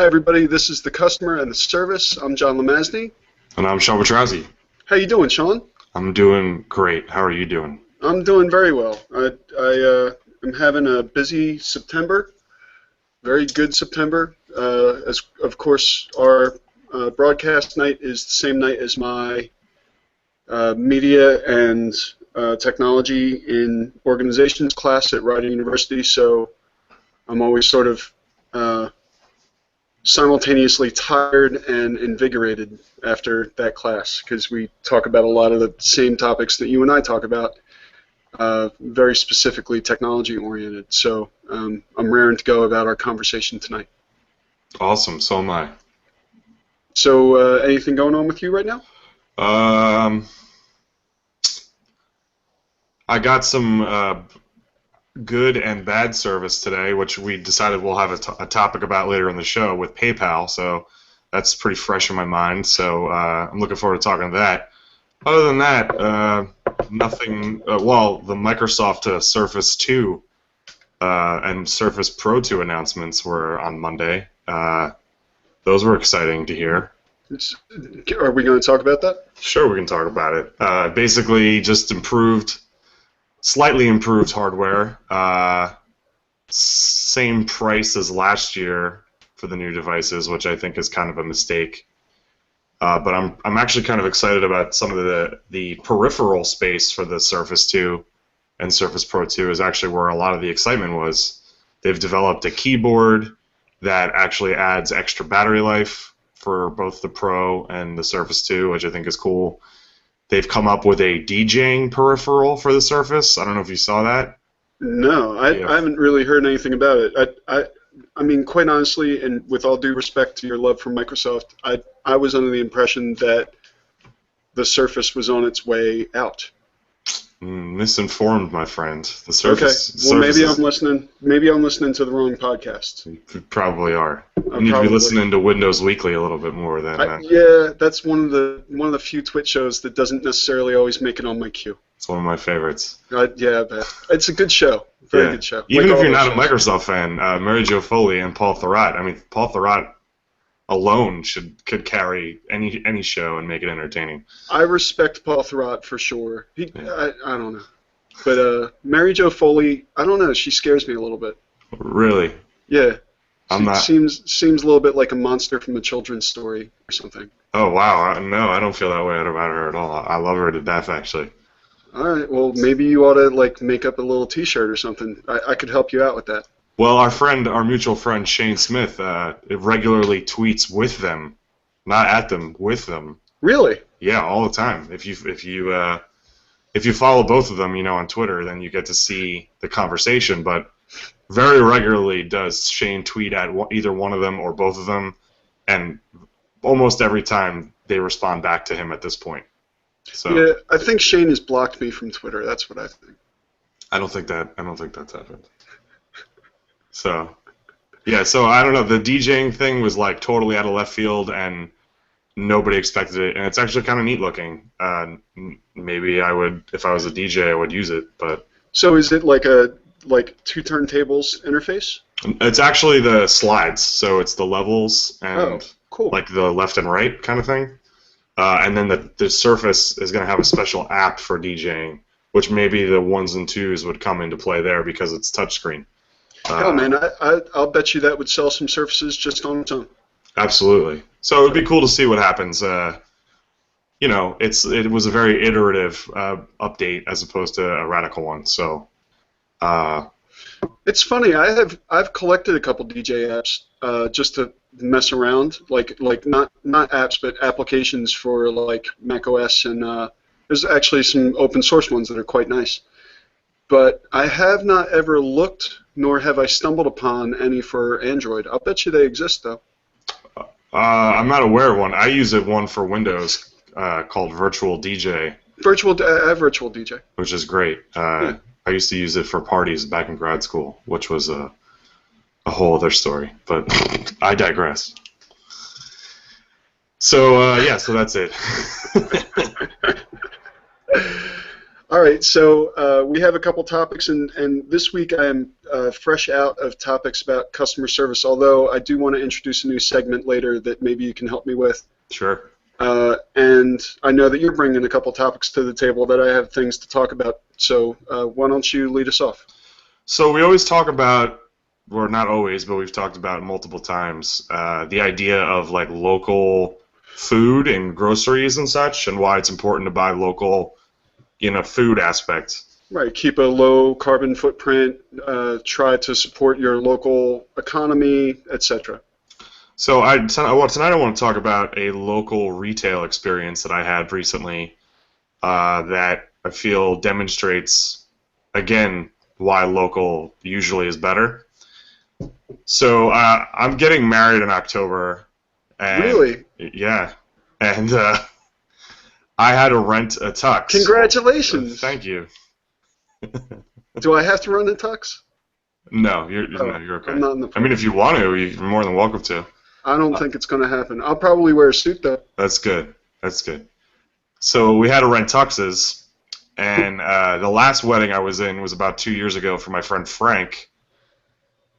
everybody. This is The Customer and the Service. I'm John Lemazny. And I'm Sean Petrozzi. How you doing, Sean? I'm doing great. How are you doing? I'm doing very well. I'm having a busy September, very good September. As of course, our broadcast night is the same night as my media and technology in organizations class at Rider University. So I'm always sort of simultaneously tired and invigorated after that class because we talk about a lot of the same topics that you and I talk about, very specifically technology oriented. So I'm raring to go about our conversation tonight. Awesome. So am I. So anything going on with you right now? I got some good and bad service today, which we decided we'll have a topic about later in the show with PayPal, so that's pretty fresh in my mind, so I'm looking forward to talking to that. Other than that, nothing. Well, the Microsoft Surface 2 and Surface Pro 2 announcements were on Monday. Those were exciting to hear. Are we going to talk about that? Sure, we can talk about it. Basically, just slightly improved hardware, same price as last year for the new devices, which I think is kind of a mistake. But I'm actually kind of excited about some of the peripheral space for the Surface 2 and Surface Pro 2 is actually where a lot of the excitement was. They've developed a keyboard that actually adds extra battery life for both the Pro and the Surface 2, which I think is cool. They've come up with a DJing peripheral for the Surface. I don't know if you saw that. No, I haven't really heard anything about it. I mean, quite honestly, and with all due respect to your love for Microsoft, I was under the impression that the Surface was on its way out. Misinformed, my friend. The Surface. Okay. Well, maybe I'm listening. Maybe I'm listening to the wrong podcast. You probably are. You need to be listening to Windows Weekly a little bit more than. Yeah, that's one of the few Twitch shows that doesn't necessarily always make it on my queue. It's one of my favorites. Yeah, I bet. It's a good show. Very good show. Even if you're not a Microsoft fan, Mary Jo Foley and Paul Thurrott. I mean, Paul Thurrott alone could carry any show and make it entertaining. I respect Paul Thurrott for sure. I don't know, but Mary Jo Foley, I don't know. She scares me a little bit. Really? Yeah. Seems a little bit like a monster from a children's story or something. Oh wow! No, I don't feel that way about her at all. I love her to death, actually. All right. Well, maybe you ought to make up a little T-shirt or something. I could help you out with that. Well, our mutual friend Shane Smith regularly tweets with them, not at them, with them. Really? Yeah, all the time. If you follow both of them, on Twitter, then you get to see the conversation. But very regularly does Shane tweet at either one of them or both of them, and almost every time they respond back to him at this point. So yeah, I think Shane has blocked me from Twitter. That's what I think. I don't think that's happened. So, yeah, so I don't know. The DJing thing was totally out of left field, and nobody expected it. And it's actually kind of neat looking. Maybe I would, if I was a DJ, I would use it. But so is it like two turntables interface? It's actually the slides. So it's the levels and cool. Like the left and right kind of thing. And then the Surface is going to have a special app for DJing, which maybe the 1s and 2s would come into play there because it's touchscreen. Hell, man, I'll bet you that would sell some Surfaces just on its own. Absolutely. So it would be cool to see what happens. It was a very iterative update as opposed to a radical one. So. It's funny. I've collected a couple DJ apps just to mess around, like not apps but applications for Mac OS, and there's actually some open source ones that are quite nice. But I have not ever looked, nor have I stumbled upon any for Android. I'll bet you they exist, though. I'm not aware of one. I use one for Windows called Virtual DJ. I have Virtual DJ. Which is great. I used to use it for parties back in grad school, which was a whole other story. But I digress. So, so that's it. All right, so we have a couple topics, and this week I am fresh out of topics about customer service, although I do want to introduce a new segment later that maybe you can help me with. Sure. And I know that you're bringing a couple topics to the table that I have things to talk about, so why don't you lead us off? So we always talk about, or not always, but we've talked about multiple times, the idea of like local food and groceries and such, and why it's important to buy local in a food aspect. Right, keep a low carbon footprint, try to support your local economy, etc. So tonight I want to talk about a local retail experience that I had recently that I feel demonstrates, again, why local usually is better. So I'm getting married in October. And, really? Yeah. And I had to rent a tux. Congratulations. Thank you. Do I have to run a tux? No, you're okay. I'm not in the I mean, if you want to, you're more than welcome to. I don't think it's going to happen. I'll probably wear a suit, though. That's good. That's good. So we had to rent tuxes, and the last wedding I was in was about 2 years ago for my friend Frank,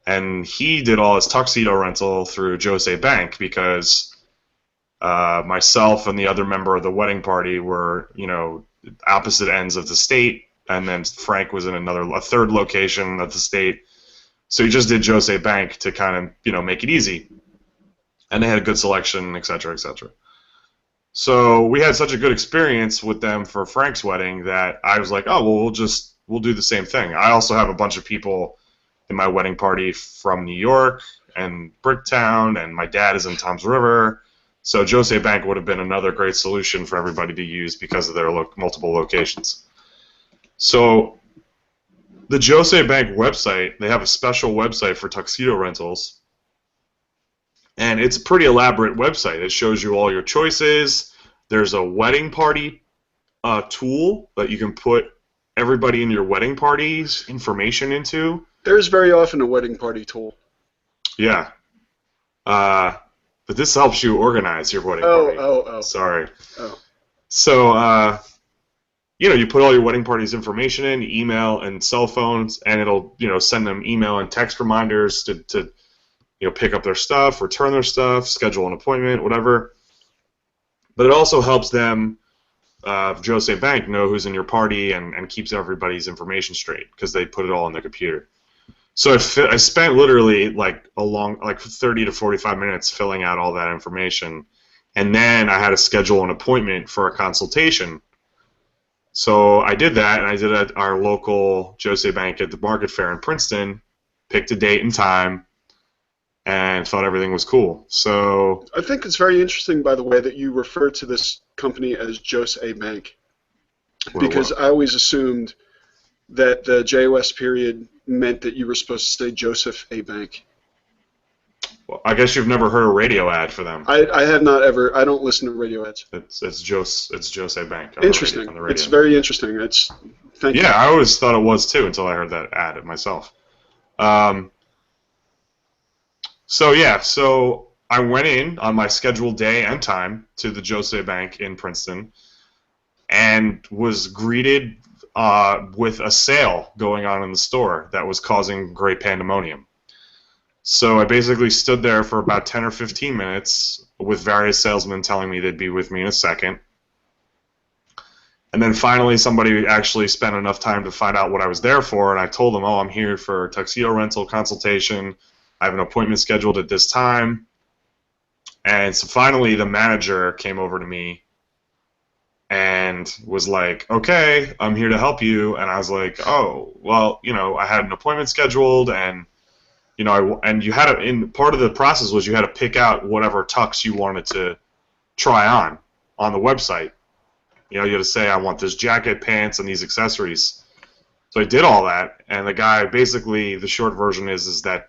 and he did all his tuxedo rental through Jose Bank because myself and the other member of the wedding party were, opposite ends of the state, and then Frank was in a third location of the state. So he just did Jose Bank to kind of, make it easy. And they had a good selection, et cetera, et cetera. So we had such a good experience with them for Frank's wedding that I was like, oh, well, we'll do the same thing. I also have a bunch of people in my wedding party from New York and Bricktown, and my dad is in Toms River. So Jose Bank would have been another great solution for everybody to use because of their multiple locations. So the Jose Bank website, they have a special website for tuxedo rentals. And it's a pretty elaborate website. It shows you all your choices. There's a wedding party tool that you can put everybody in your wedding party's information into. There's very often a wedding party tool. Yeah. But this helps you organize your wedding party. Oh. Sorry. Oh. So, you put all your wedding party's information in, email and cell phones, and it'll, send them email and text reminders to pick up their stuff, return their stuff, schedule an appointment, whatever. But it also helps them, Jose Bank, know who's in your party and keeps everybody's information straight because they put it all on the computer. So I spent literally like 30 to 45 minutes filling out all that information, and then I had to schedule an appointment for a consultation. So I did that, and I did it at our local Jose Bank at the Market Fair in Princeton, picked a date and time, and thought everything was cool. So I think it's very interesting, by the way, that you refer to this company as Jose Bank, because I always assumed that the JOS period meant that you were supposed to say Joseph A. Bank. Well, I guess you've never heard a radio ad for them. I have not ever. I don't listen to radio ads. It's Jose Bank. Interesting. On the radio. It's very interesting. Thank you. Yeah, I always thought it was too until I heard that ad myself. So I went in on my scheduled day and time to the Jose Bank in Princeton and was greeted with a sale going on in the store that was causing great pandemonium. So I basically stood there for about 10 or 15 minutes with various salesmen telling me they'd be with me in a second. And then finally somebody actually spent enough time to find out what I was there for, and I told them, I'm here for a tuxedo rental consultation. I have an appointment scheduled at this time. And so finally the manager came over to me and was like, okay, I'm here to help you. And I was like, oh, well, I had an appointment scheduled, and, and you had part of the process was you had to pick out whatever tux you wanted to try on the website. You had to say, I want this jacket, pants, and these accessories. So I did all that, and the guy, basically, the short version is that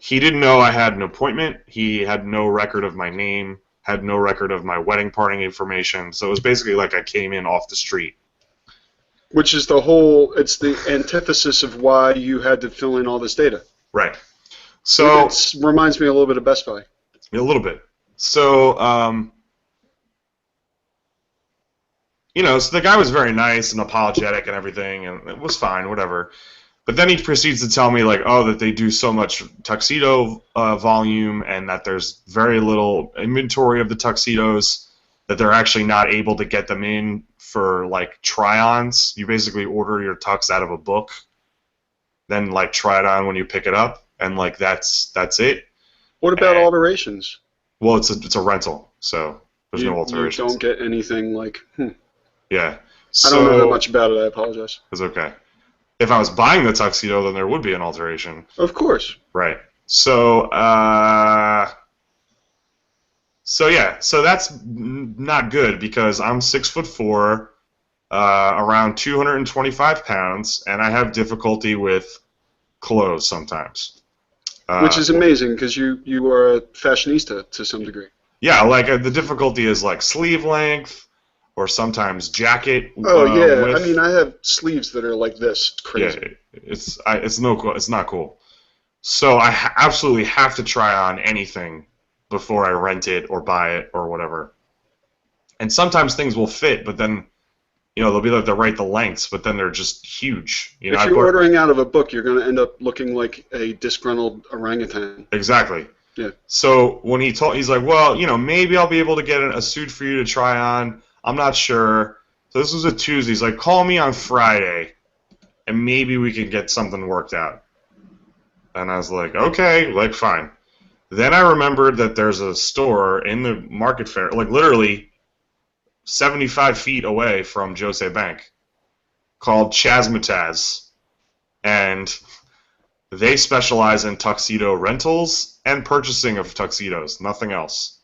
he didn't know I had an appointment. He had no record of my name, had no record of my wedding party information. So it was basically like I came in off the street. Which is it's the antithesis of why you had to fill in all this data. Right. So it reminds me a little bit of Best Buy. A little bit. So So the guy was very nice and apologetic and everything, and it was fine, whatever. But then he proceeds to tell me, like, oh, that they do so much tuxedo volume and that there's very little inventory of the tuxedos, that they're actually not able to get them in for, like, try-ons. You basically order your tux out of a book, then, like, try it on when you pick it up, and, like, that's it. What about alterations? Well, it's a rental, so there's no alterations. You don't get anything like, Yeah. I don't know that much about it, I apologize. It's okay. If I was buying the tuxedo, then there would be an alteration. Of course. Right. So that's not good because I'm 6'4", around 225 pounds, and I have difficulty with clothes sometimes. Which is amazing because you are a fashionista to some degree. Yeah, like the difficulty is like sleeve length or sometimes jacket. Oh yeah, width. I mean I have sleeves that are like this. It's crazy. Yeah, it's not cool. So I absolutely have to try on anything before I rent it or buy it or whatever. And sometimes things will fit, but then they'll be like they're right the lengths, but then they're just huge. If you're ordering out of a book, you're going to end up looking like a disgruntled orangutan. Exactly. Yeah. So when he's like, well, maybe I'll be able to get a suit for you to try on. I'm not sure. So this was a Tuesday. He's like, call me on Friday, and maybe we can get something worked out. And I was like, okay, like fine. Then I remembered that there's a store in the Market Fair, like literally 75 feet away from Jose Bank, called Chazmataz, and they specialize in tuxedo rentals and purchasing of tuxedos, nothing else.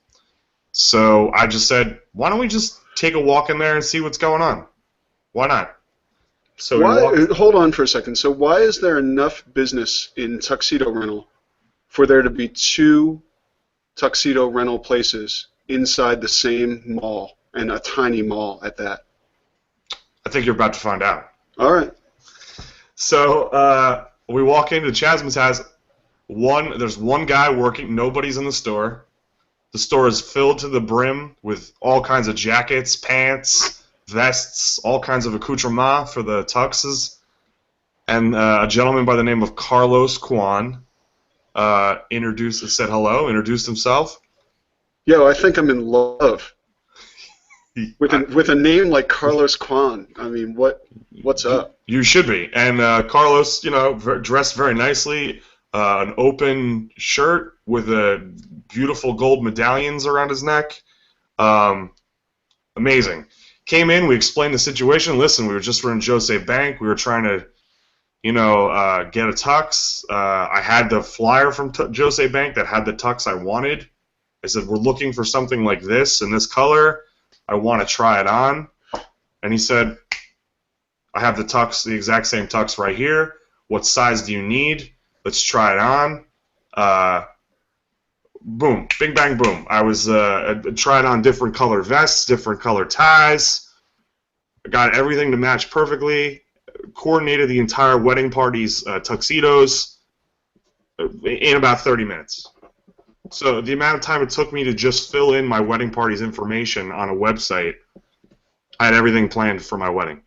So I just said, why don't we just take a walk in there and see what's going on? Why not? So hold on for a second. So why is there enough business in tuxedo rental for there to be two tuxedo rental places inside the same mall, and a tiny mall at that? I think you're about to find out. All right. So we walk into Chazmataz. There's one guy working. Nobody's in the store. The store is filled to the brim with all kinds of jackets, pants, vests, all kinds of accoutrements for the tuxes. And a gentleman by the name of Carlos Kwan said hello, introduced himself. Yo, I think I'm in love. With a name like Carlos Kwan, I mean, what's up? You should be. And Carlos, dressed very nicely, an open shirt with beautiful gold medallions around his neck. Amazing. Came in, we explained the situation. Listen, we were just running Jose Bank. We were trying to, get a tux. I had the flyer from Jose Bank that had the tux I wanted. I said, we're looking for something like this in this color. I want to try it on. And he said, I have the exact same tux right here. What size do you need? Let's try it on. Boom. Bing, bang, boom. I was trying on different color vests, different color ties. I got everything to match perfectly. Coordinated the entire wedding party's tuxedos in about 30 minutes. So the amount of time it took me to just fill in my wedding party's information on a website, I had everything planned for my wedding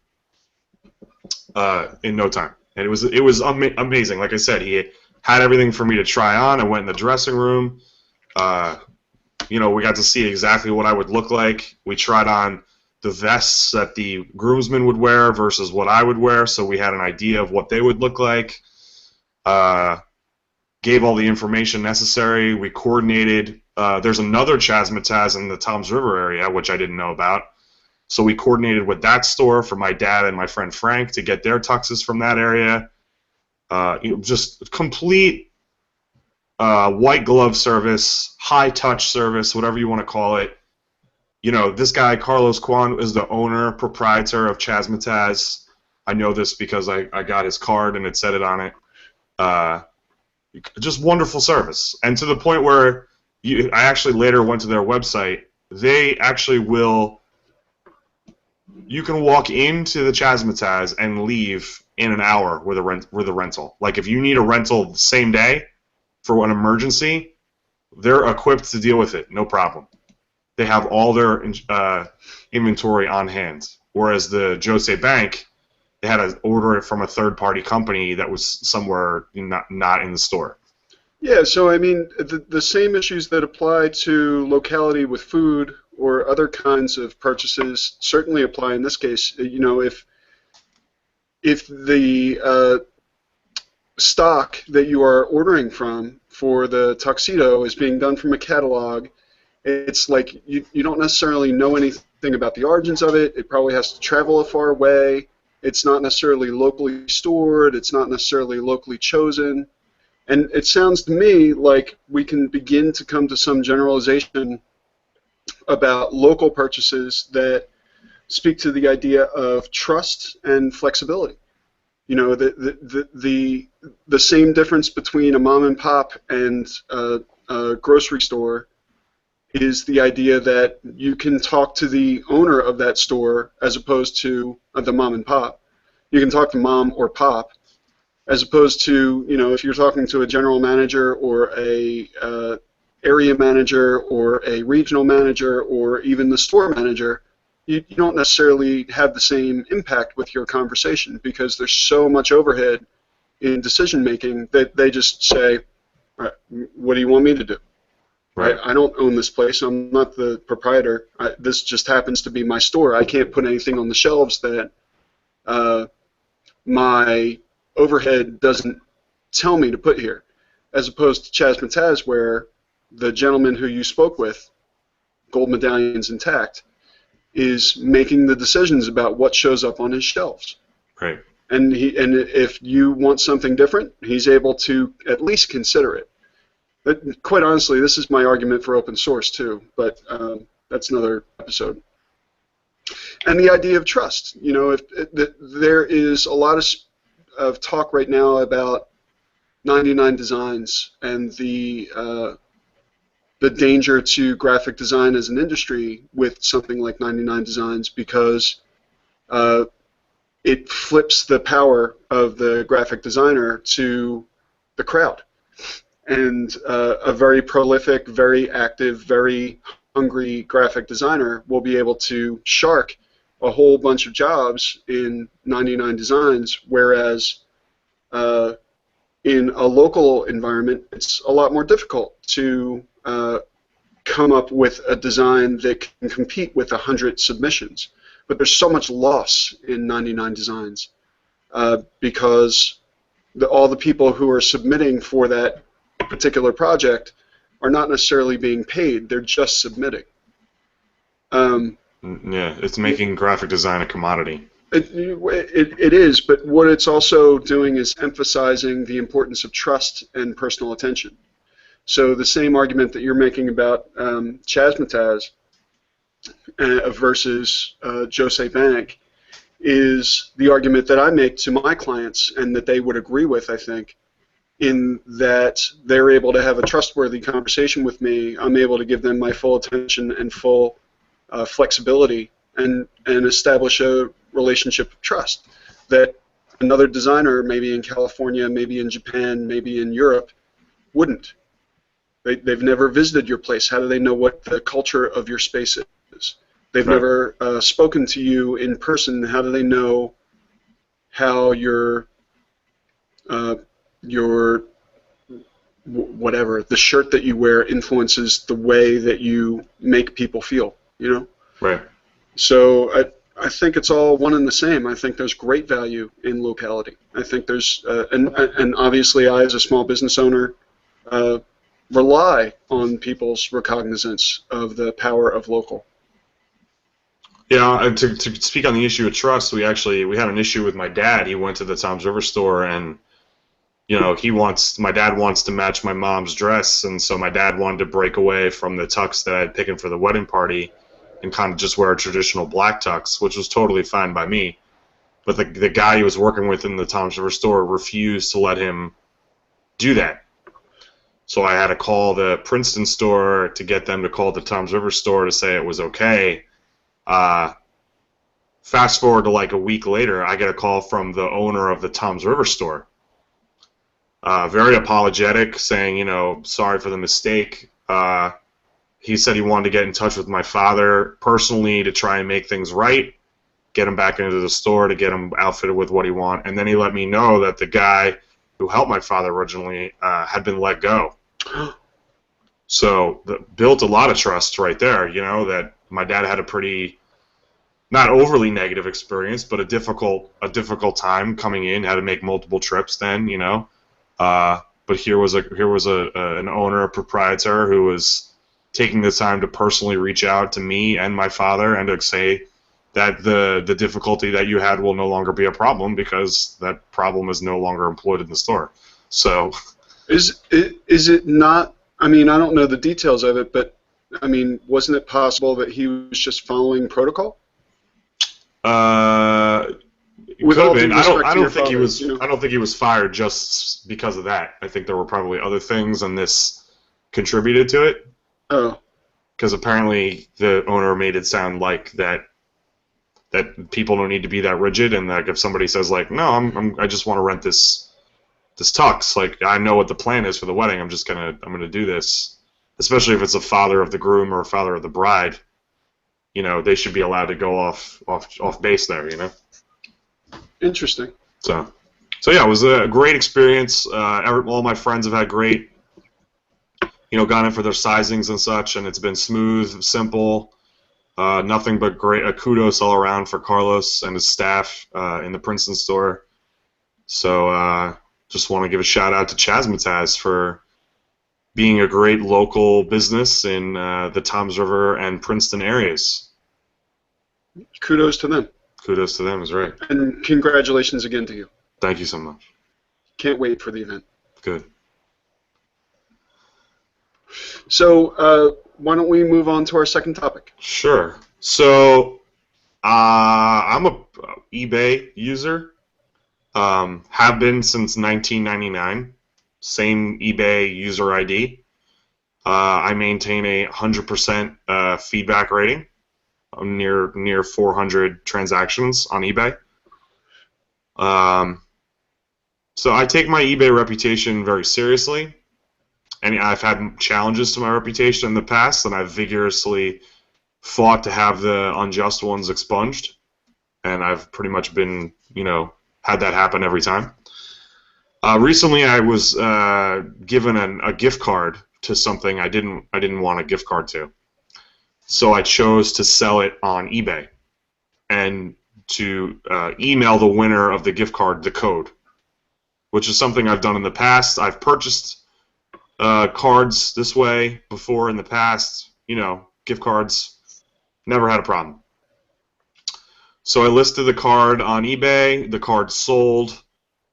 in no time. And it was amazing. Like I said, he had everything for me to try on. I went in the dressing room. We got to see exactly what I would look like. We tried on the vests that the groomsmen would wear versus what I would wear, so we had an idea of what they would look like. Gave all the information necessary. We coordinated. There's another Chazmataz in the Toms River area, which I didn't know about. So we coordinated with that store for my dad and my friend Frank to get their tuxes from that area. Just complete white glove service, high touch service, whatever you want to call it. This guy, Carlos Kwan, is the owner, proprietor of Chazmataz. I know this because I got his card and it said it on it. Just wonderful service. And to the point where I actually later went to their website. They actually you can walk into the Chazmataz and leave in an hour with a rental. Like if you need a rental the same day for an emergency, they're equipped to deal with it, no problem. They have all their inventory on hand. Whereas the Jose Bank, they had to order it from a third-party company that was somewhere not in the store. Yeah, so I mean, the same issues that apply to locality with food or other kinds of purchases certainly apply in this case. You know, if the stock that you are ordering from for the tuxedo is being done from a catalog, it's like you don't necessarily know anything about the origins of it. It probably has to travel a far way. It's not necessarily locally stored. It's not necessarily locally chosen. And it sounds to me like we can begin to come to some generalization about local purchases that speak to the idea of trust and flexibility. You know, the same difference between a mom and pop and a grocery store is the idea that you can talk to the owner of that store as opposed to the mom and pop. You can talk to mom or pop, as opposed to, you know, if you're talking to a general manager or a area manager or a regional manager or even the store manager, you don't necessarily have the same impact with your conversation because there's so much overhead in decision making that they just say, all right, what do you want me to do? Right. I don't own this place. I'm not the proprietor. This just happens to be my store. I can't put anything on the shelves that my overhead doesn't tell me to put here, as opposed to Chaz Mataz, where the gentleman who you spoke with, gold medallions intact, is making the decisions about what shows up on his shelves. Right. And if you want something different, he's able to at least consider it. But quite honestly, this is my argument for open source too, but that's another episode. And the idea of trust. You know, there is a lot of talk right now about 99 Designs and the danger to graphic design as an industry with something like 99 Designs because it flips the power of the graphic designer to the crowd. And a very prolific, very active, very hungry graphic designer will be able to shark a whole bunch of jobs in 99 Designs, whereas in a local environment, it's a lot more difficult to come up with a design that can compete with 100 submissions. But there's so much loss in 99 Designs because all the people who are submitting for that particular project are not necessarily being paid. They're just submitting. Yeah, it's making graphic design a commodity. It is, but what it's also doing is emphasizing the importance of trust and personal attention. So the same argument that you're making about Chaz Mataz versus Jose Bank is the argument that I make to my clients and that they would agree with, I think, in that they're able to have a trustworthy conversation with me. I'm able to give them my full attention and full flexibility and establish a relationship of trust that another designer, maybe in California, maybe in Japan, maybe in Europe, wouldn't. They've never visited your place. How do they know what the culture of your space is? They've Right. never spoken to you in person. How do they know how your whatever, the shirt that you wear influences the way that you make people feel, you know? Right. So I think it's all one and the same. I think there's great value in locality. I think there's, and obviously I as a small business owner rely on people's recognizance of the power of local. Yeah, to speak on the issue of trust, we had an issue with my dad. He went to the Toms River store and, you know, my dad wants to match my mom's dress, and so my dad wanted to break away from the tux that I had picked for the wedding party and kind of just wear a traditional black tux, which was totally fine by me. But the guy he was working with in the Toms River store refused to let him do that. So I had to call the Princeton store to get them to call the Toms River store to say it was okay. Fast forward to like a week later, I get a call from the owner of the Toms River store. Very apologetic, saying, you know, sorry for the mistake. He said he wanted to get in touch with my father personally to try and make things right. get him back into the store to get him outfitted with what he want. And then he let me know that the guy who helped my father originally had been let go. So built a lot of trust right there, you know, that my dad had a pretty, not overly negative experience, but a difficult time coming in, had to make multiple trips then, you know. But here was an owner, a proprietor who was taking the time to personally reach out to me and my father and to say that the difficulty that you had will no longer be a problem because that problem is no longer employed in the store. So is it not? I mean, I don't know the details of it, but I mean, wasn't it possible that he was just following protocol? It could have been. I don't think he was. You know? I don't think he was fired just because of that. I think there were probably other things, and this contributed to it. Oh. Because apparently the owner made it sound like that people don't need to be that rigid, and like if somebody says like, no, I just want to rent this tux, like I know what the plan is for the wedding. I'm gonna do this, especially if it's a father of the groom or a father of the bride. You know, they should be allowed to go off base there. You know. Interesting. So yeah, it was a great experience. All my friends have had great, you know, gone in for their sizings and such, and it's been smooth, simple, nothing but great. Kudos all around for Carlos and his staff in the Princeton store. So just want to give a shout out to Chasmataz for being a great local business in the Toms River and Princeton areas. Kudos to them. Kudos to them is right. And congratulations again to you. Thank you so much. Can't wait for the event. Good. So why don't we move on to our second topic? Sure. So I'm a eBay user. Have been since 1999. Same eBay user ID. I maintain a 100% feedback rating. I'm near 400 transactions on eBay. So I take my eBay reputation very seriously, and I've had challenges to my reputation in the past, and I've vigorously fought to have the unjust ones expunged, and I've pretty much been, you know, had that happen every time. Recently, I was given a gift card to something I didn't want a gift card to. So I chose to sell it on eBay and to email the winner of the gift card the code, which is something I've done in the past. I've purchased cards this way before in the past, you know, gift cards, never had a problem. So I listed the card on eBay, the card sold,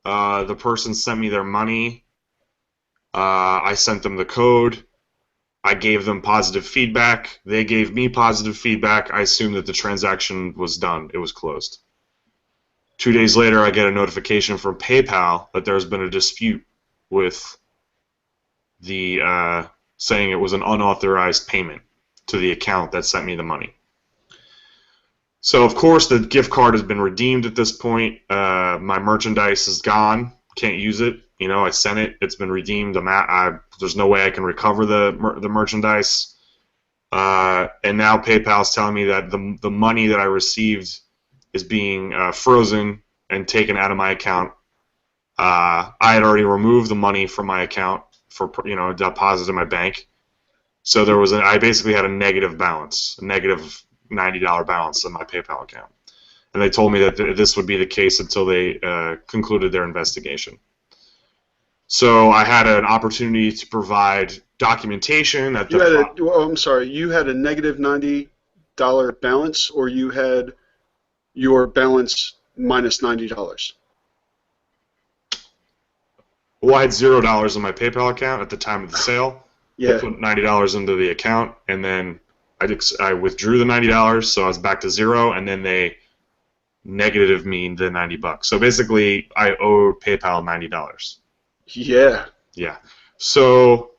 the person sent me their money, I sent them the code, I gave them positive feedback. They gave me positive feedback. I assumed that the transaction was done. It was closed. 2 days later, I get a notification from PayPal that there's been a dispute with the saying it was an unauthorized payment to the account that sent me the money. So, of course, the gift card has been redeemed at this point. My merchandise is gone. Can't use it. You know, I sent it. It's been redeemed. There's no way I can recover the merchandise. And now PayPal's telling me that the money that I received is being frozen and taken out of my account. I had already removed the money from my account for, you know, deposit in my bank. So I basically had a negative balance, a negative $90 balance in my PayPal account. And they told me that this would be the case until they concluded their investigation. So I had an opportunity to provide documentation at the I'm sorry, you had a negative $90 balance, or you had your balance minus $90? Well, I had $0 in my PayPal account at the time of the sale. Yeah. I put $90 into the account, and then I withdrew the $90, so I was back to zero, and then they negative me the $90. So basically, I owed PayPal $90. Yeah. Yeah. So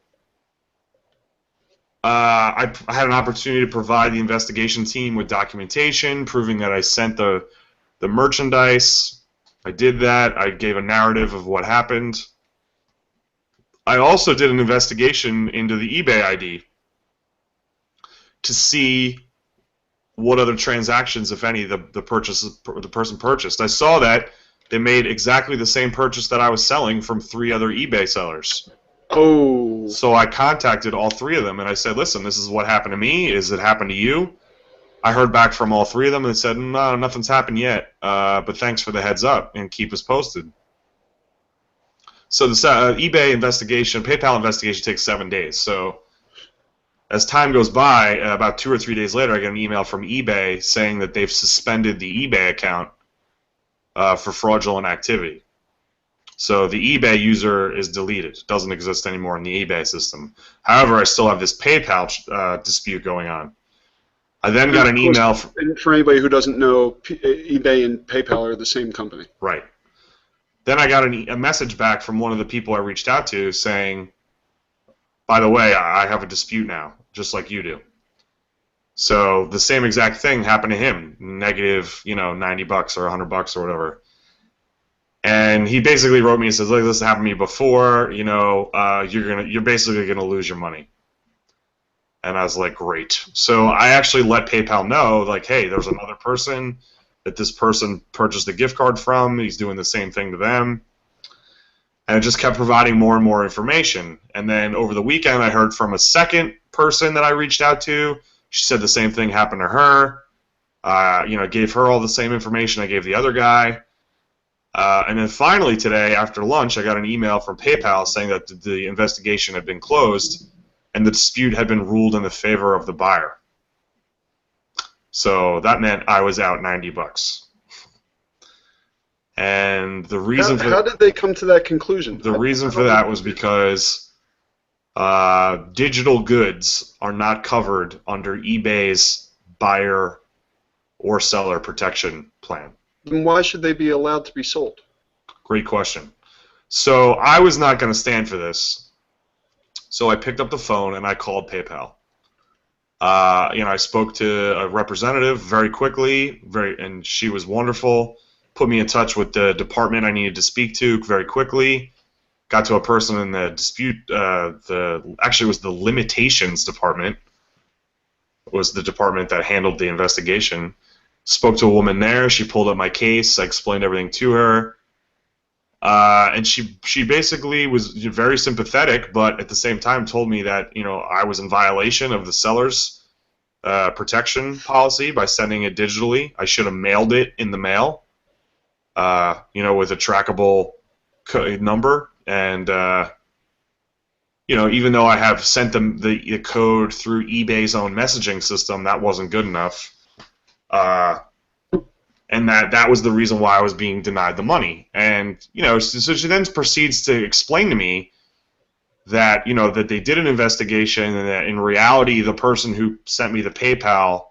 I had an opportunity to provide the investigation team with documentation proving that I sent the merchandise. I did that. I gave a narrative of what happened. I also did an investigation into the eBay ID to see what other transactions, if any, the person purchased. I saw that they made exactly the same purchase that I was selling from 3 other eBay sellers. Oh. So I contacted all 3 of them, and I said, listen, this is what happened to me. Is it happened to you? I heard back from all 3 of them and said, no, nothing's happened yet, but thanks for the heads up, and keep us posted. So the eBay investigation, PayPal investigation takes 7 days. So as time goes by, about 2 or 3 days later, I get an email from eBay saying that they've suspended the eBay account for fraudulent activity. So the eBay user is deleted. It doesn't exist anymore in the eBay system. However, I still have this PayPal dispute going on. I then got an email. And for anybody who doesn't know, eBay and PayPal are the same company. Right. Then I got a message back from one of the people I reached out to saying, by the way, I have a dispute now, just like you do. So the same exact thing happened to him, negative, $90 or $100 or whatever. And he basically wrote me and says, look, this happened to me before, you're basically gonna lose your money. And I was like, great. So I actually let PayPal know, like, hey, there's another person that this person purchased a gift card from. He's doing the same thing to them. And I just kept providing more and more information. And then over the weekend, I heard from a second person that I reached out to. She said the same thing happened to her. I gave her all the same information I gave the other guy. And then finally today, after lunch, I got an email from PayPal saying that the investigation had been closed and the dispute had been ruled in the favor of the buyer. So that meant I was out $90. And the reason how did they come to that conclusion? The reason for that was because digital goods are not covered under eBay's buyer or seller protection plan. Then why should they be allowed to be sold? Great question. So I was not going to stand for this. So I picked up the phone and I called PayPal. I spoke to a representative very quickly, and she was wonderful. Put me in touch with the department I needed to speak to very quickly. Got to a person in the dispute. Actually, it was the limitations department. It was the department that handled the investigation. Spoke to a woman there. She pulled up my case. I explained everything to her. And she basically was very sympathetic, but at the same time told me that I was in violation of the seller's protection policy by sending it digitally. I should have mailed it in the mail, with a trackable number. And even though I have sent them the code through eBay's own messaging system, that wasn't good enough. And that was the reason why I was being denied the money. And so she then proceeds to explain to me that that they did an investigation and that in reality the person who sent me the PayPal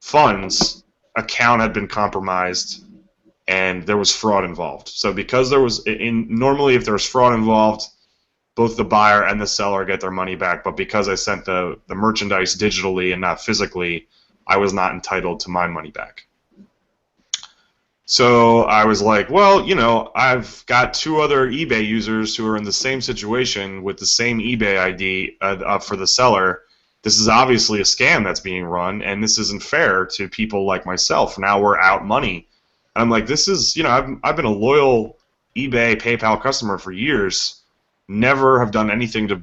funds account had been compromised and there was fraud involved. So because there was normally if there's fraud involved, both the buyer and the seller get their money back. But because I sent the merchandise digitally and not physically, I was not entitled to my money back. So I was like, well, I've got 2 other eBay users who are in the same situation with the same eBay ID for the seller. This is obviously a scam that's being run, and this isn't fair to people like myself. Now we're out money. And I'm like, this is, I've been a loyal eBay, PayPal customer for years. Never have done anything to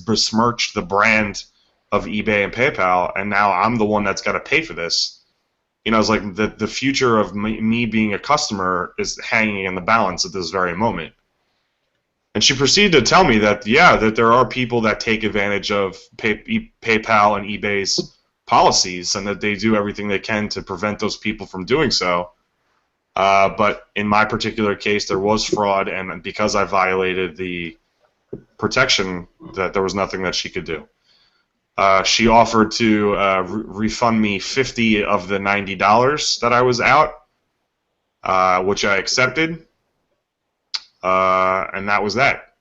besmirch the brand of eBay and PayPal, and now I'm the one that's got to pay for this. It's like the future of me being a customer is hanging in the balance at this very moment. And she proceeded to tell me that, that there are people that take advantage of PayPal and eBay's policies and that they do everything they can to prevent those people from doing so. But in my particular case, there was fraud, and because I violated the protection, that there was nothing that she could do. She offered to refund me $50 of the $90 that I was out, which I accepted, and that was that.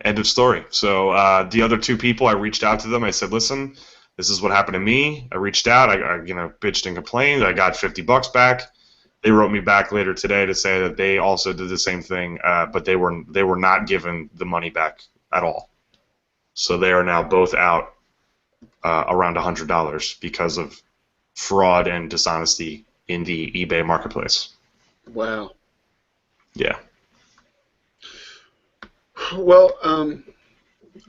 End of story. So the other 2 people, I reached out to them. I said, listen, this is what happened to me. I reached out. I bitched and complained. I got $50 back. They wrote me back later today to say that they also did the same thing, but they were not given the money back at all. So they are now both out around $100 because of fraud and dishonesty in the eBay marketplace. Wow. Yeah. Well,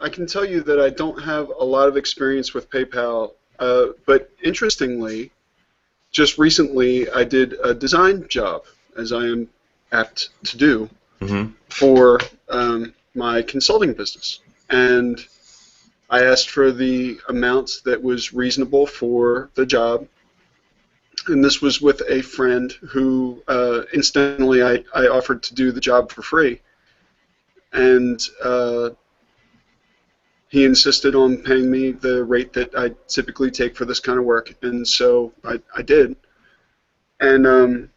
I can tell you that I don't have a lot of experience with PayPal, but interestingly, just recently I did a design job, as I am apt to do, for my consulting business. And I asked for the amount that was reasonable for the job. And this was with a friend who, incidentally, I offered to do the job for free. And he insisted on paying me the rate that I typically take for this kind of work. And so I did. And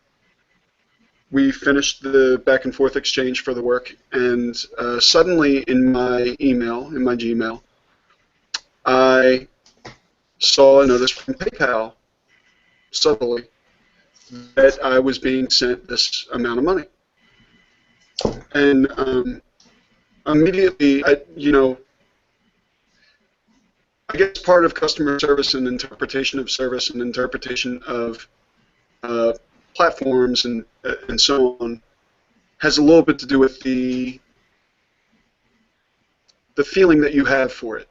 we finished the back and forth exchange for the work. And suddenly in my email, in my Gmail, I saw a notice from PayPal, subtly, that I was being sent this amount of money. And immediately, I guess part of customer service and interpretation of service and interpretation of platforms and so on has a little bit to do with the feeling that you have for it,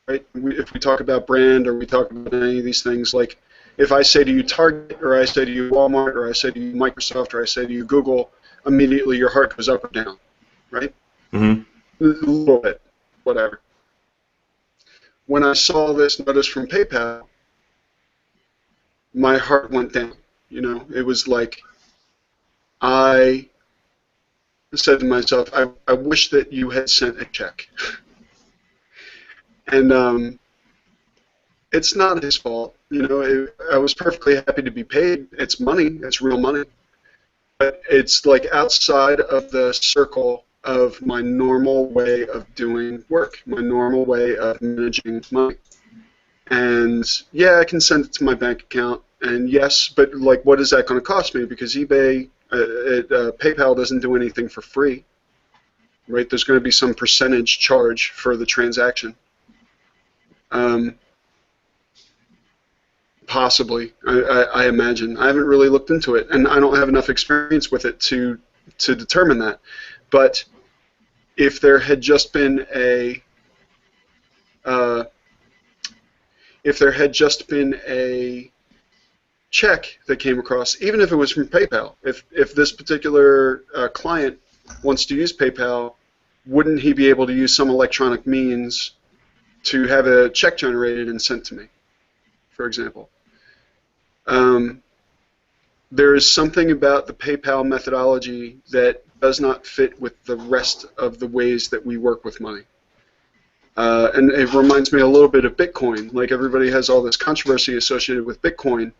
right? If we talk about brand or we talk about any of these things, like if I say to you Target or I say to you Walmart or I say to you Microsoft or I say to you Google, immediately your heart goes up or down, right? A little bit, whatever. When I saw this notice from PayPal, my heart went down. It was like I said to myself, I wish that you had sent a check. And it's not his fault. I was perfectly happy to be paid. It's money. It's real money. But it's like outside of the circle of my normal way of doing work, my normal way of managing money. And yeah, I can send it to my bank account. And yes, but like, what is that going to cost me? Because eBay, PayPal doesn't do anything for free, right? There's going to be some percentage charge for the transaction. Possibly, I imagine. I haven't really looked into it, and I don't have enough experience with it to determine that. But if there had just been a check that came across, even if it was from PayPal, if this particular client wants to use PayPal, wouldn't he be able to use some electronic means to have a check generated and sent to me, for example? There is something about the PayPal methodology that does not fit with the rest of the ways that we work with money. And it reminds me a little bit of Bitcoin. Like, everybody has all this controversy associated with Bitcoin.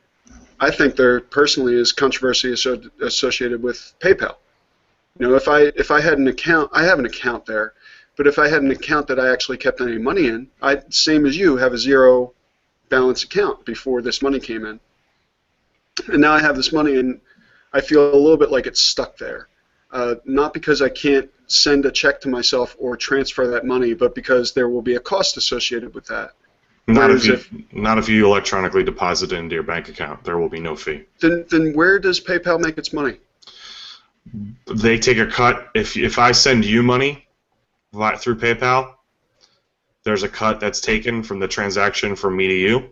I think there personally is controversy associated with PayPal. If I had an account, I have an account there, but if I had an account that I actually kept any money in, same as you, have a zero balance account before this money came in. And now I have this money, and I feel a little bit like it's stuck there. Not because I can't send a check to myself or transfer that money, but because there will be a cost associated with that. Not if you electronically deposit it into your bank account. There will be no fee. Then where does PayPal make its money? They take a cut. If I send you money through PayPal, there's a cut that's taken from the transaction from me to you.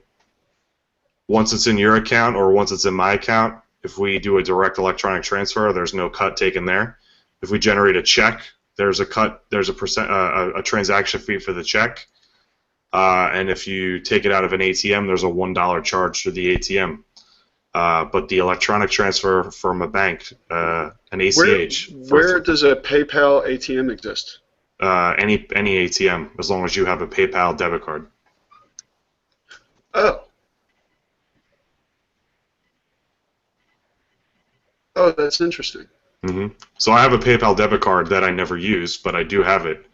Once it's in your account or once it's in my account, if we do a direct electronic transfer, there's no cut taken there. If we generate a check, there's a cut. There's a transaction fee for the check. And if you take it out of an ATM, there's a $1 charge to the ATM. But the electronic transfer from a bank, an ACH. Where does a PayPal ATM exist? Any ATM, as long as you have a PayPal debit card. Oh, that's interesting. So I have a PayPal debit card that I never use, but I do have it.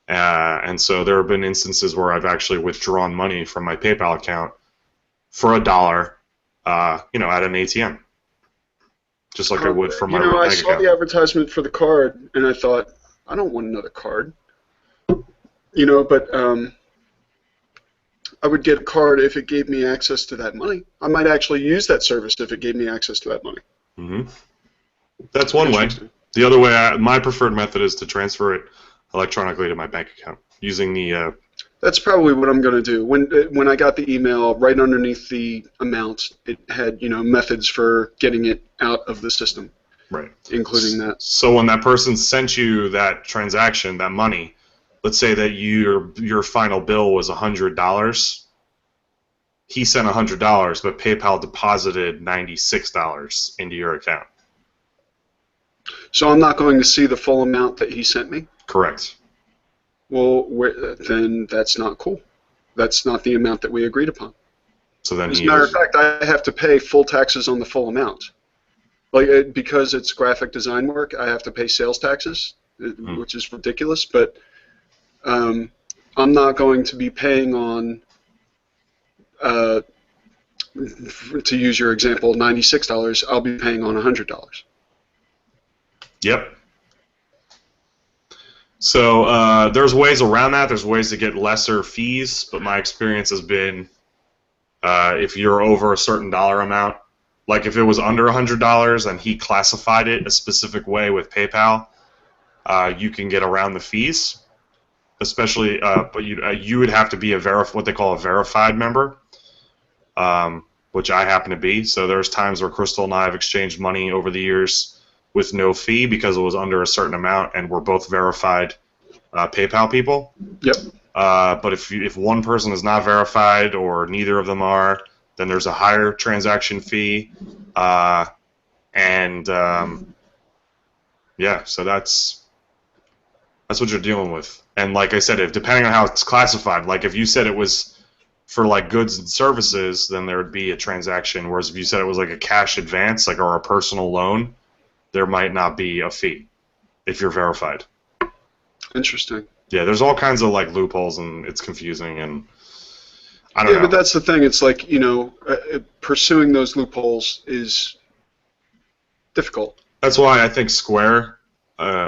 And so there have been instances where I've actually withdrawn money from my PayPal account for $1, at an ATM, just like I would from my bank account. I saw the advertisement for the card, and I thought, I don't want another card. But I would get a card if it gave me access to that money. I might actually use that service if it gave me access to that money. Mm-hmm. That's one way. The other way, my preferred method is to transfer it electronically to my bank account using the. That's probably what I'm going to do. When I got the email, right underneath the amount, it had methods for getting it out of the system, right, including that. So when that person sent you that transaction, that money, let's say that your final bill was $100. He sent $100, but PayPal deposited $96 into your account. So I'm not going to see the full amount that he sent me? Correct. Well, then that's not cool. That's not the amount that we agreed upon. So then as a matter of fact, I have to pay full taxes on the full amount. Because it's graphic design work, I have to pay sales taxes, which is ridiculous. But I'm not going to be paying on, to use your example, $96. I'll be paying on $100. Yep. So there's ways around that. There's ways to get lesser fees, but my experience has been if you're over a certain dollar amount, like if it was under $100 and he classified it a specific way with PayPal, you can get around the fees. Especially, but you would have to be what they call a verified member, which I happen to be. So there's times where Crystal and I have exchanged money over the years with no fee because it was under a certain amount, and we're both verified PayPal people. Yep. But if one person is not verified or neither of them are, then there's a higher transaction fee, yeah. So that's what you're dealing with. And like I said, depending on how it's classified, like if you said it was for like goods and services, then there would be a transaction. Whereas if you said it was like a cash advance, like or a personal loan, there might not be a fee if you're verified. Interesting. Yeah, there's all kinds of like loopholes, and it's confusing, and I don't know. Yeah, but that's the thing. It's like pursuing those loopholes is difficult. That's why I think Square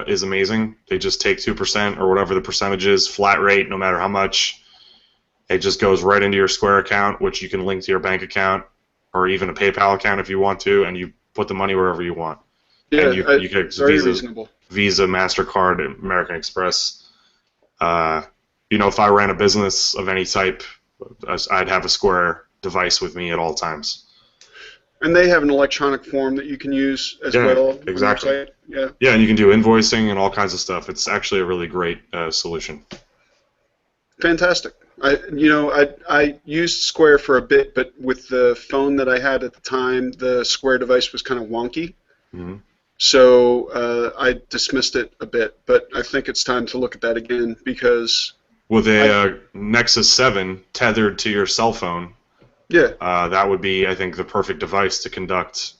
is amazing. They just take 2% or whatever the percentage is, flat rate, no matter how much. It just goes right into your Square account, which you can link to your bank account or even a PayPal account if you want to, and you put the money wherever you want. Yeah, and you get very reasonable. Visa, MasterCard, American Express. If I ran a business of any type, I'd have a Square device with me at all times. And they have an electronic form that you can use as well. Exactly. Yeah. Yeah, and you can do invoicing and all kinds of stuff. It's actually a really great solution. Fantastic. I used Square for a bit, but with the phone that I had at the time, the Square device was kind of wonky. Mm-hmm. So I dismissed it a bit, but I think it's time to look at that again because with a Nexus 7 tethered to your cell phone, that would be, I think, the perfect device to conduct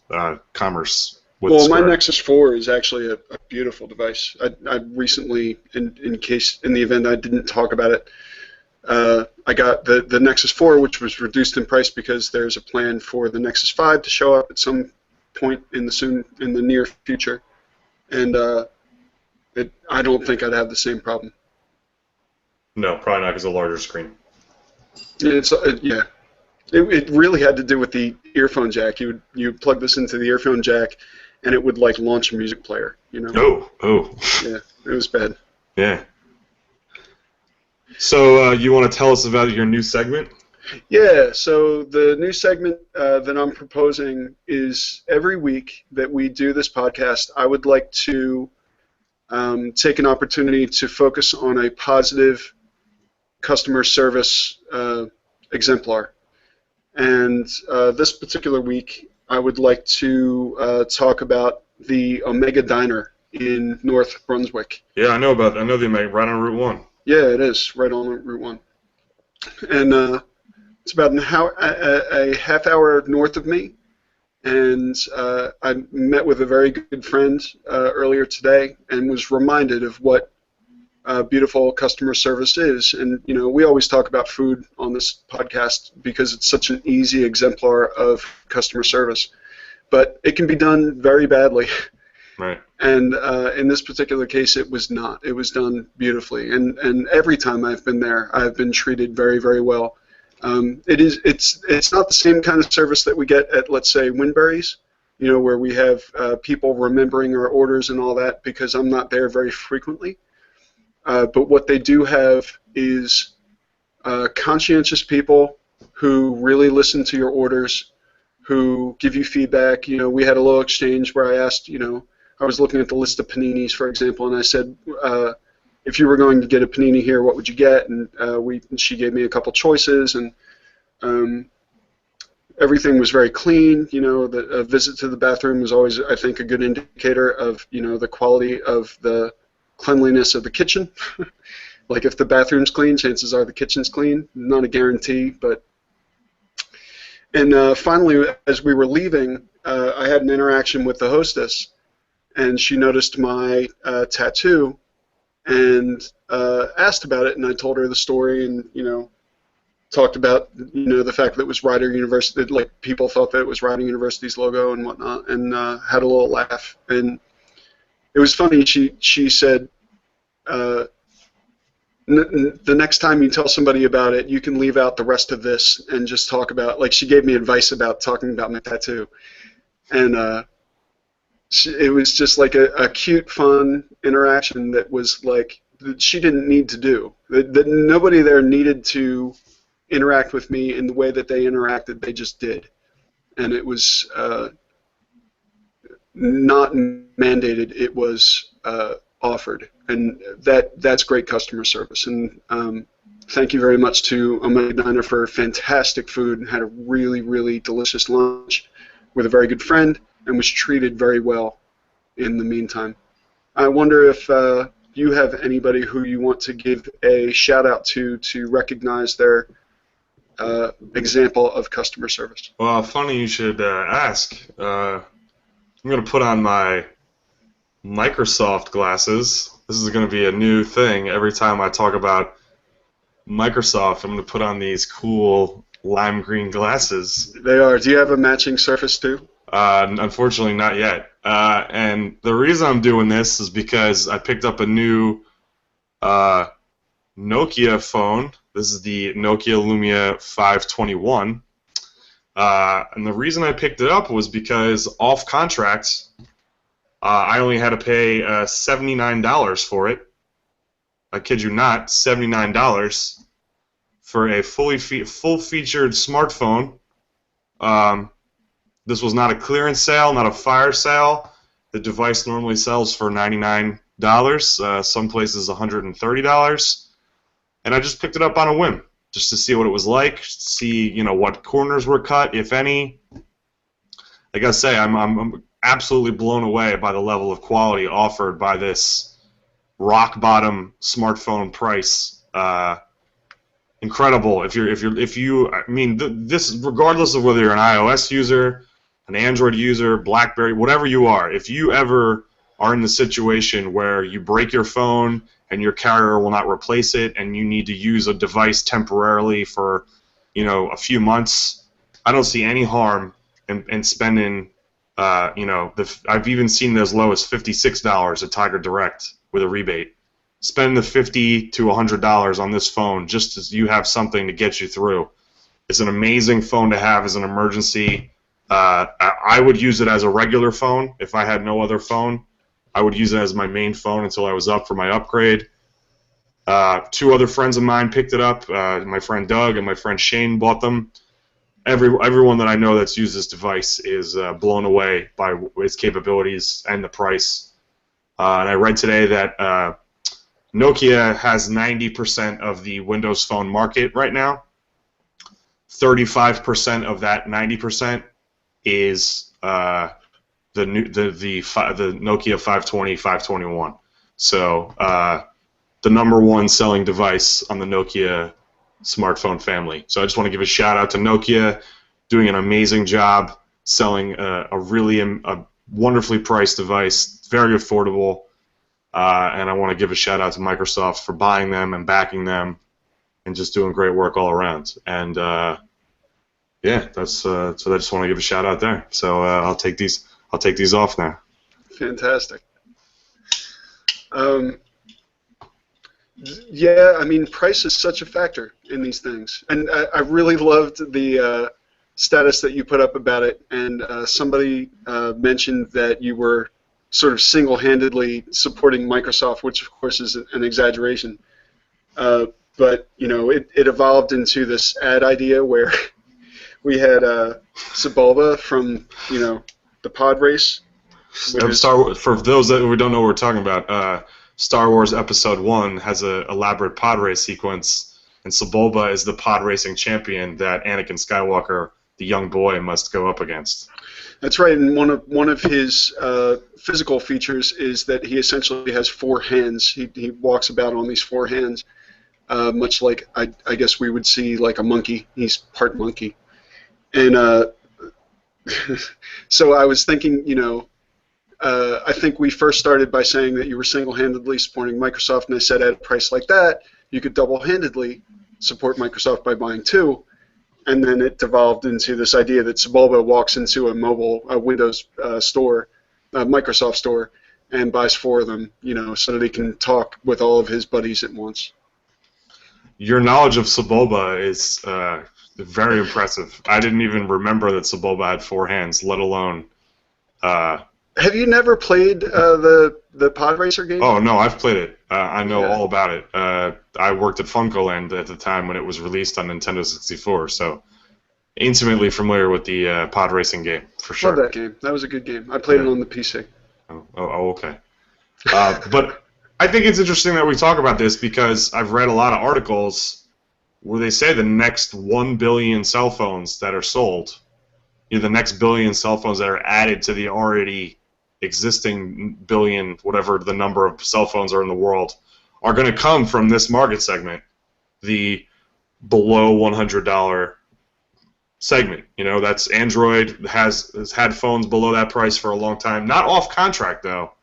commerce with Square. My Nexus 4 is actually a beautiful device. I recently, in the event I didn't talk about it, I got the Nexus 4, which was reduced in price because there's a plan for the Nexus 5 to show up at some point in the near future, and I don't think I'd have the same problem. No, probably not because of a larger screen. It's It really had to do with the earphone jack. You plug this into the earphone jack, and it would like launch a music player. Oh. Yeah, it was bad. Yeah. So you want to tell us about your new segment? Yeah, so the new segment that I'm proposing is every week that we do this podcast, I would like to take an opportunity to focus on a positive customer service exemplar. And this particular week, I would like to talk about the Omega Diner in North Brunswick. Yeah, I know the Omega, right on Route 1. Yeah, it is, right on Route 1. And it's about a half hour north of me, and I met with a very good friend earlier today and was reminded of what beautiful customer service is. And we always talk about food on this podcast because it's such an easy exemplar of customer service, but it can be done very badly. Right. And in this particular case, it was not. It was done beautifully, and every time I've been there, I've been treated very, very well. It's not the same kind of service that we get at, let's say, Winbury's, where we have people remembering our orders and all that, because I'm not there very frequently. But what they do have is conscientious people who really listen to your orders, who give you feedback. We had a little exchange where I asked, I was looking at the list of paninis, for example, and I said, if you were going to get a panini here, what would you get? And she gave me a couple choices, and everything was very clean. A visit to the bathroom was always, I think, a good indicator of, the quality of the cleanliness of the kitchen. Like, if the bathroom's clean, chances are the kitchen's clean. Not a guarantee, but. And finally, as we were leaving, I had an interaction with the hostess, and she noticed my tattoo and asked about it, and I told her the story, and talked about the fact that it was Rider University, like people thought that it was Rider University's logo and whatnot, and had a little laugh. And it was funny. She said, the next time you tell somebody about it, you can leave out the rest of this and just talk about, like, she gave me advice about talking about my tattoo. And it was just like a cute, fun interaction that was like, that she didn't need to do. That nobody there needed to interact with me in the way that they interacted. They just did. And it was not mandated. It was offered. And that's great customer service. And thank you very much to Omega Diner for fantastic food, and had a really, really delicious lunch with a very good friend, and was treated very well in the meantime. I wonder if you have anybody who you want to give a shout out to recognize their example of customer service. Well, funny you should ask. I'm going to put on my Microsoft glasses. This is going to be a new thing. Every time I talk about Microsoft, I'm going to put on these cool lime green glasses. They are. Do you have a matching Surface too? Unfortunately, not yet. And the reason I'm doing this is because I picked up a new Nokia phone. This is the Nokia Lumia 521. And the reason I picked it up was because off contract, I only had to pay $79 for it. I kid you not, $79 for a full-featured smartphone. This was not a clearance sale, not a fire sale. The device normally sells for $99. Some places $130. And I just picked it up on a whim, just to see what it was like, see what corners were cut, if any. Like I say, I'm absolutely blown away by the level of quality offered by this rock bottom smartphone price. Incredible. This, regardless of whether you're an iOS user, an Android user, BlackBerry, whatever you are, if you ever are in the situation where you break your phone and your carrier will not replace it, and you need to use a device temporarily for a few months, I don't see any harm in spending. I've even seen as low as $56 at Tiger Direct with a rebate. Spend the $50 to $100 on this phone just as you have something to get you through. It's an amazing phone to have as an emergency. I would use it as a regular phone if I had no other phone. I would use it as my main phone until I was up for my upgrade. Two other friends of mine picked it up. My friend Doug and my friend Shane bought them. Everyone that I know that's used this device is blown away by its capabilities and the price. And I read today that Nokia has 90% of the Windows Phone market right now. 35% of that 90% is the Nokia 520, 521. So the number one selling device on the Nokia smartphone family. So I just want to give a shout out to Nokia, doing an amazing job selling a wonderfully priced device, very affordable, and I want to give a shout out to Microsoft for buying them and backing them, and just doing great work all around. And yeah, so I just want to give a shout out there. So I'll take these off now. Fantastic. Yeah, I mean, price is such a factor in these things, and I really loved the status that you put up about it. And somebody mentioned that you were sort of single-handedly supporting Microsoft, which of course is an exaggeration. But you know, it evolved into this ad idea where we had Sebulba from the pod race. For those that we don't know what we're talking about, Star Wars Episode 1 has an elaborate pod race sequence, and Sebulba is the pod racing champion that Anakin Skywalker, the young boy, must go up against. That's right, and one of his physical features is that he essentially has four hands. He walks about on these four hands, much like I guess we would see like a monkey. He's part monkey, and so I was thinking, I think we first started by saying that you were single-handedly supporting Microsoft, and I said at a price like that, you could double-handedly support Microsoft by buying two, and then it devolved into this idea that Sebulba walks into a Windows store, Microsoft store, and buys four of them, so that he can talk with all of his buddies at once. Your knowledge of Sebulba is very impressive. I didn't even remember that Sebulba had four hands, let alone... Have you never played the Pod Racer game? Oh, no, I've played it. I know all about it. I worked at FuncoLand at the time when it was released on Nintendo 64, so intimately familiar with the Pod Racing game, for sure. Love that game. That was a good game. I played it on the PC. Oh, okay. But I think it's interesting that we talk about this because I've read a lot of articles where they say the next 1 billion cell phones that are sold, the next billion cell phones that are added to the already existing billion, whatever the number of cell phones are in the world, are going to come from this market segment, the below $100 segment. That's Android has had phones below that price for a long time. Not off contract though.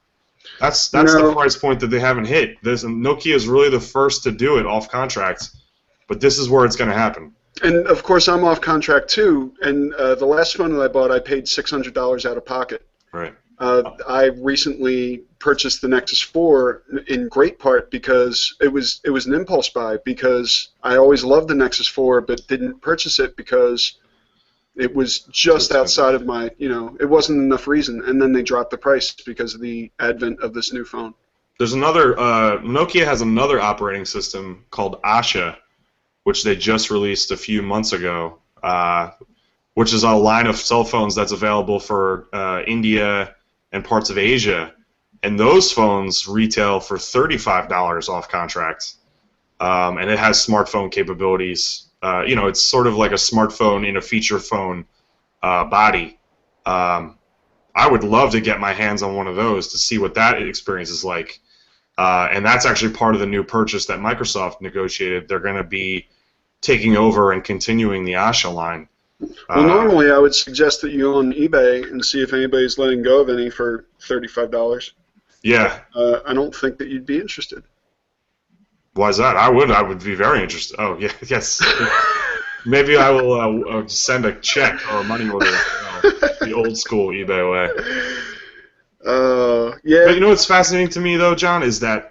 That's the price point that they haven't hit. Nokia is really the first to do it off contract, but this is where it's going to happen. And of course, I'm off contract too. And the last phone that I bought, I paid $600 out of pocket. Right. I recently purchased the Nexus 4 in great part because it was an impulse buy, because I always loved the Nexus 4 but didn't purchase it because it was just outside of my, it wasn't enough reason. And then they dropped the price because of the advent of this new phone. There's another, Nokia has another operating system called Asha, which they just released a few months ago, which is a line of cell phones that's available for India and parts of Asia, and those phones retail for $35 off contract, and it has smartphone capabilities. It's sort of like a smartphone in a feature phone body. I would love to get my hands on one of those to see what that experience is like, and that's actually part of the new purchase that Microsoft negotiated. They're going to be taking over and continuing the Asha line. Well, normally I would suggest that you go on eBay and see if anybody's letting go of any for $35. Yeah. I don't think that you'd be interested. Why is that? I would be very interested. Oh, yeah, yes. Maybe I will send a check or a money order the old school eBay way. Yeah. But what's fascinating to me, though, John, is that,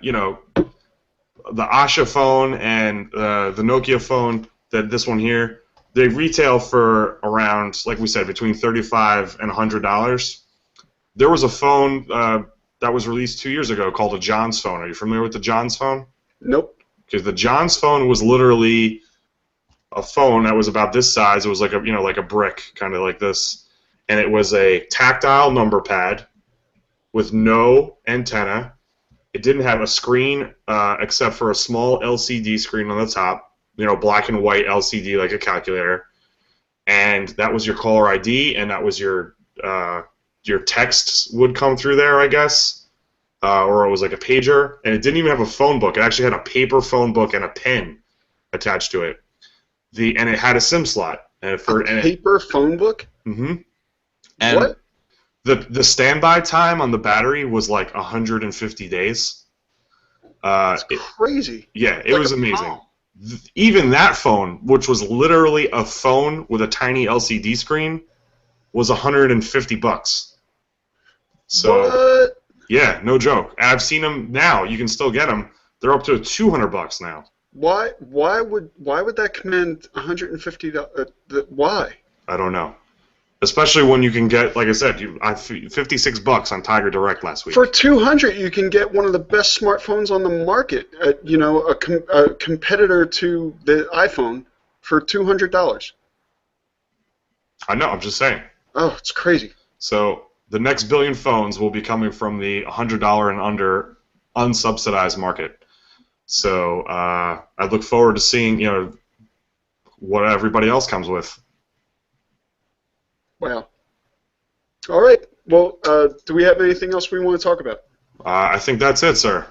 the Asha phone and the Nokia phone, this one here, they retail for around, like we said, between $35 and $100. There was a phone that was released 2 years ago called a Johns phone. Are you familiar with the Johns phone? Nope. Because the Johns phone was literally a phone that was about this size. It was like like a brick, kind of like this, and it was a tactile number pad with no antenna. It didn't have a screen except for a small LCD screen on the top. Black and white LCD like a calculator, and that was your caller ID, and that was your text would come through there, I guess, or it was like a pager, and it didn't even have a phone book. It actually had a paper phone book and a pen attached to it. And it had a SIM slot. Paper phone book? Mm-hmm. And what? The standby time on the battery was like 150 days. That's crazy. Yeah, it was amazing. Even that phone, which was literally a phone with a tiny LCD screen, was $150. So what? Yeah, no joke. I've seen them now. You can still get them. They're up to $200 now. Why would that command $150? Why? I don't know. Especially when you can get, like I said, $56 on Tiger Direct last week. For $200, you can get one of the best smartphones on the market. A competitor to the iPhone for $200. I know. I'm just saying. Oh, it's crazy. So the next billion phones will be coming from the $100 and under unsubsidized market. So I look forward to seeing what everybody else comes with. Wow. All right. Well, do we have anything else we want to talk about? I think that's it, sir.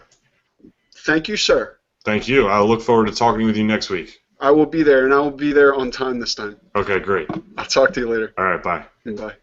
Thank you, sir. Thank you. I look forward to talking with you next week. I will be there, and I will be there on time this time. Okay, great. I'll talk to you later. All right, bye. Bye.